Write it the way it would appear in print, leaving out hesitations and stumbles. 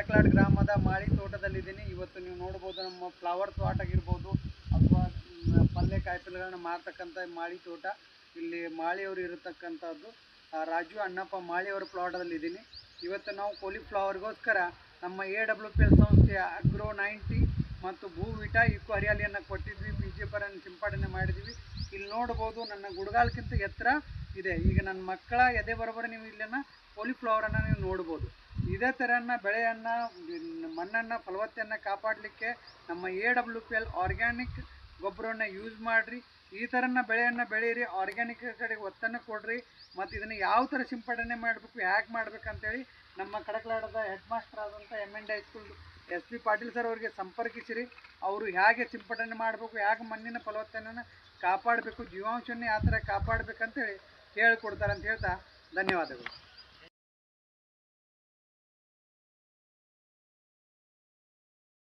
ಕಡಕ್ಲಾಡ್ ಗ್ರಾಮದ ಮಾಳಿ ತೋಟದಲ್ಲಿದ್ದೀನಿ. ಇವತ್ತು ನೀವು ನೋಡ್ಬೋದು ನಮ್ಮ ಫ್ಲವರ್ ತೋಟ ಆಗಿರ್ಬೋದು ಅಥವಾ ಪಲ್ಯ ಕಾಯಿಪಲ್ಯಗಳನ್ನ ಮಾರ್ತಕ್ಕಂಥ ಮಾಳಿ ತೋಟ. ಇಲ್ಲಿ ಮಾಳಿಯವರು ಇರತಕ್ಕಂಥದ್ದು ರಾಜು ಅಣ್ಣಪ್ಪ ಮಾಳಿಯವರ ಪ್ಲಾಟದಲ್ಲಿದ್ದೀನಿ. ಇವತ್ತು ನಾವು ಕಾಲಿಫ್ಲವರ್ಗೋಸ್ಕರ ನಮ್ಮ AWPL ಸಂಸ್ಥೆಯ ಅಗ್ರೋ 90 ಮತ್ತು ಭೂವಿಟಾ ಇಕೋ ಹರಿಯಾಲಿಯನ್ನು ಕೊಟ್ಟಿದ್ವಿ. PGFರನ್ನು ಸಿಂಪಡಣೆ ಮಾಡಿದ್ವಿ. ಇಲ್ಲಿ ನೋಡ್ಬೋದು ನನ್ನ ಗುಡ್ಗಾಲ್ಕಿಂತ ಎತ್ತರ ಇದೆ. ಈಗ ನನ್ನ ಮಕ್ಕಳ ಎದೆ ಬರೋಬರ ನೀವು ಇಲ್ಲಿನ ಕಾಲಿಫ್ಲವರನ್ನು ನೀವು ನೋಡ್ಬೋದು. ಇದೇ ಥರನ ಬೆಳೆಯನ್ನು ಮಣ್ಣನ್ನು ಫಲವತ್ತೆಯನ್ನು ಕಾಪಾಡಲಿಕ್ಕೆ ನಮ್ಮ AWPL ಆರ್ಗ್ಯಾನಿಕ್ ಗೊಬ್ಬರವನ್ನು ಯೂಸ್ ಮಾಡಿರಿ. ಈ ಥರನ ಬೆಳೆಯನ್ನು ಬೆಳೀರಿ, ಆರ್ಗ್ಯಾನಿಕ್ ಕಡೆಗೆ ಒತ್ತನ್ನು ಕೊಡ್ರಿ. ಮತ್ತು ಇದನ್ನು ಯಾವ ಥರ ಸಿಂಪಡಣೆ ಮಾಡಬೇಕು, ಹೇಗೆ ಮಾಡ್ಬೇಕಂತೇಳಿ ನಮ್ಮ ಕಡಕ್ಲಾಡದ ಹೆಡ್ ಮಾಸ್ಟರ್ ಆದಂಥ MND high school SP Patil sir ಅವರಿಗೆ ಸಂಪರ್ಕಿಸಿರಿ. ಅವರು ಹೇಗೆ ಸಿಂಪಡಣೆ ಮಾಡಬೇಕು, ಹೇಗೆ ಮಣ್ಣಿನ ಫಲವತ್ತತೆಯನ್ನು ಕಾಪಾಡಬೇಕು, ಜೀವಾಂಶವನ್ನು ಯಾವ ಥರ ಕಾಪಾಡಬೇಕಂತೇಳಿ ಹೇಳಿಕೊಡ್ತಾರೆ ಅಂತ ಹೇಳ್ತಾ ಧನ್ಯವಾದಗಳು.